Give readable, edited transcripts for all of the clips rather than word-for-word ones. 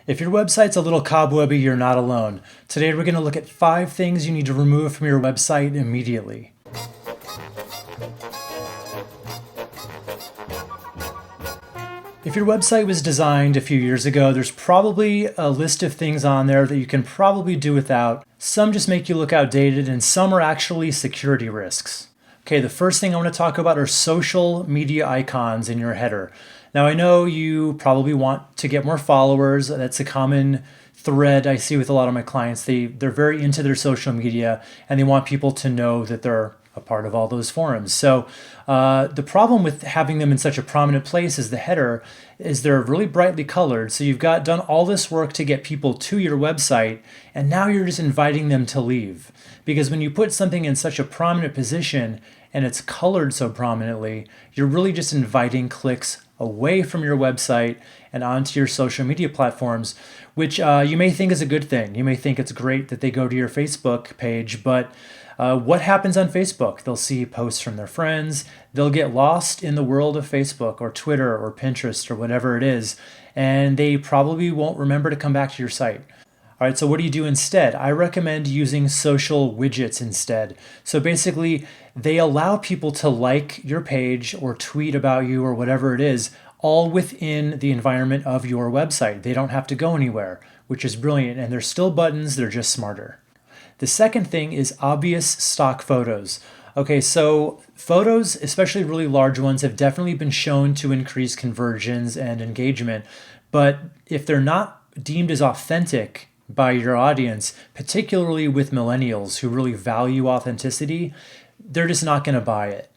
If your website's a little cobwebby, you're not alone. Today we're going to look at 5 things you need to remove from your website immediately. If your website was designed a few years ago, there's probably a list of things on there that you can probably do without. Some just make you look outdated, and some are actually security risks. Okay, the first thing I want to talk about are social media icons in your header. Now, I know you probably want to get more followers. That's a common thread I see with a lot of my clients. They're very into their social media and they want people to know that they're a part of all those forums. So the problem with having them in such a prominent place as the header is they're really brightly colored. So you've done all this work to get people to your website, and now you're just inviting them to leave. Because when you put something in such a prominent position and it's colored so prominently, you're really just inviting clicks away from your website and onto your social media platforms, which you may think is a good thing. You may think it's great that they go to your Facebook page, but what happens on Facebook? They'll see posts from their friends. They'll get lost in the world of Facebook or Twitter or Pinterest or whatever it is, and they probably won't remember to come back to your site. All right, so what do you do instead? I recommend using social widgets instead. So basically, they allow people to like your page or tweet about you or whatever it is, all within the environment of your website. They don't have to go anywhere, which is brilliant. And they're still buttons, they're just smarter. The second thing is obvious stock photos. Okay, so photos, especially really large ones, have definitely been shown to increase conversions and engagement. But if they're not deemed as authentic by your audience, particularly with millennials who really value authenticity, they're just not going to buy it.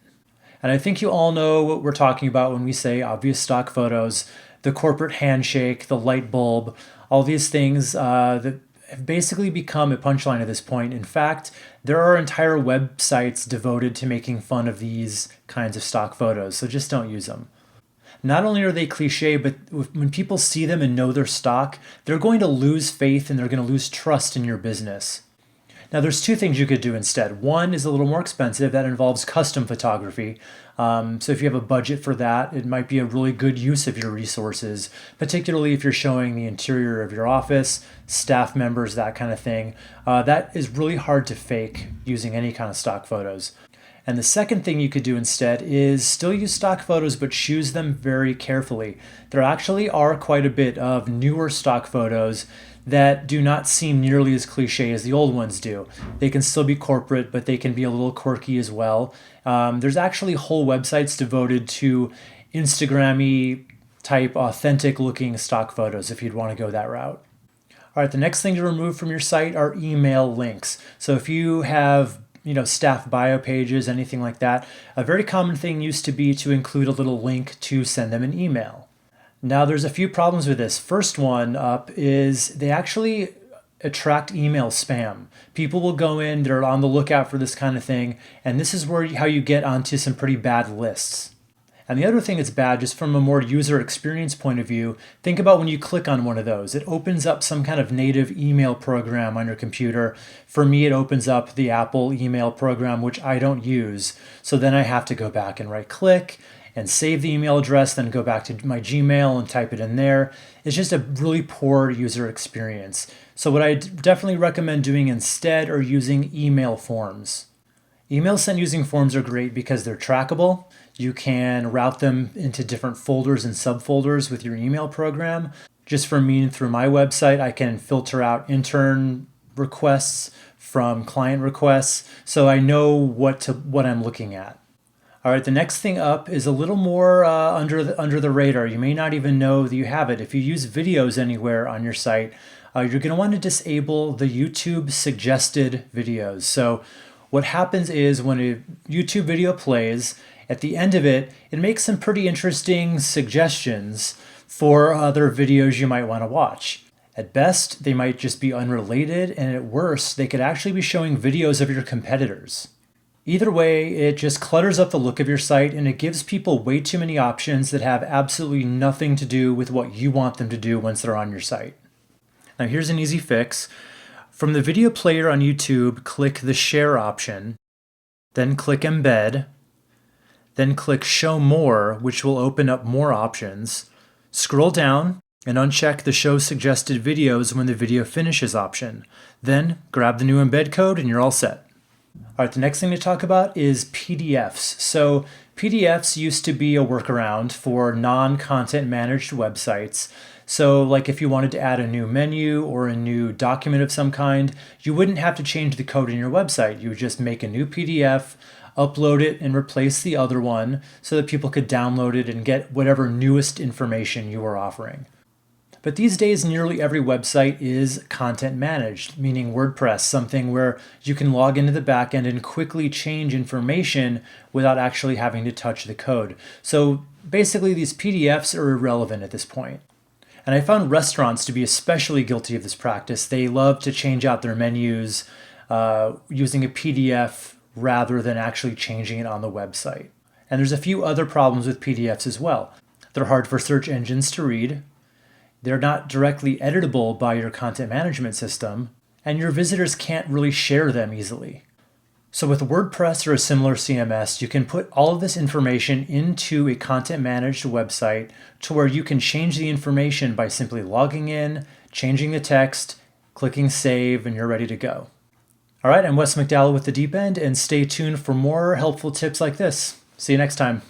And I think you all know what we're talking about when we say obvious stock photos, the corporate handshake, the light bulb, all these things that have basically become a punchline at this point. In fact, there are entire websites devoted to making fun of these kinds of stock photos, so just don't use them. Not only are they cliche, but when people see them and know their stock, they're going to lose faith and they're going to lose trust in your business. Now, there's 2 things you could do instead. One is a little more expensive. That involves custom photography. So if you have a budget for that, it might be a really good use of your resources, particularly if you're showing the interior of your office, staff members, that kind of thing. That is really hard to fake using any kind of stock photos. And the second thing you could do instead is still use stock photos, but choose them very carefully. There actually are quite a bit of newer stock photos that do not seem nearly as cliche as the old ones do. They can still be corporate, but they can be a little quirky as well. There's actually whole websites devoted to Instagram-y type authentic looking stock photos if you'd want to go that route. All right, the next thing to remove from your site are email links. So if you have staff bio pages, anything like that, a very common thing used to be to include a little link to send them an email. Now, there's a few problems with this. First one up is they actually attract email spam. People will go in, they're on the lookout for this kind of thing, and this is how you get onto some pretty bad lists. And the other thing that's bad, just from a more user experience point of view, think about when you click on one of those. It opens up some kind of native email program on your computer. For me, it opens up the Apple email program, which I don't use. So then I have to go back and right-click and save the email address, then go back to my Gmail and type it in there. It's just a really poor user experience. So what I definitely recommend doing instead are using email forms. Emails sent using forms are great because they're trackable. You can route them into different folders and subfolders with your email program. Just for me, through my website, I can filter out intern requests from client requests, so I know what I'm looking at. All right, the next thing up is a little more under the radar. You may not even know that you have it. If you use videos anywhere on your site, you're going to want to disable the YouTube suggested videos. So what happens is when a YouTube video plays, at the end of it, it makes some pretty interesting suggestions for other videos you might want to watch. At best, they might just be unrelated, and at worst, they could actually be showing videos of your competitors. Either way, it just clutters up the look of your site, and it gives people way too many options that have absolutely nothing to do with what you want them to do once they're on your site. Now, here's an easy fix. From the video player on YouTube, click the Share option, then click Embed, then click Show More, which will open up more options. Scroll down and uncheck the Show Suggested Videos when the video finishes option. Then grab the new embed code and you're all set. All right, the next thing to talk about is PDFs. So PDFs used to be a workaround for non-content managed websites. So like if you wanted to add a new menu or a new document of some kind, you wouldn't have to change the code in your website. You would just make a new PDF, upload it, and replace the other one so that people could download it and get whatever newest information you were offering. But these days, nearly every website is content managed, meaning WordPress, something where you can log into the backend and quickly change information without actually having to touch the code. So basically, these PDFs are irrelevant at this point. And I found restaurants to be especially guilty of this practice. They love to change out their menus using a PDF rather than actually changing it on the website. And there's a few other problems with PDFs as well. They're hard for search engines to read. They're not directly editable by your content management system, and your visitors can't really share them easily. So with WordPress or a similar CMS, you can put all of this information into a content managed website to where you can change the information by simply logging in, changing the text, clicking save, and you're ready to go. All right, I'm Wes McDowell with The Deep End, and stay tuned for more helpful tips like this. See you next time.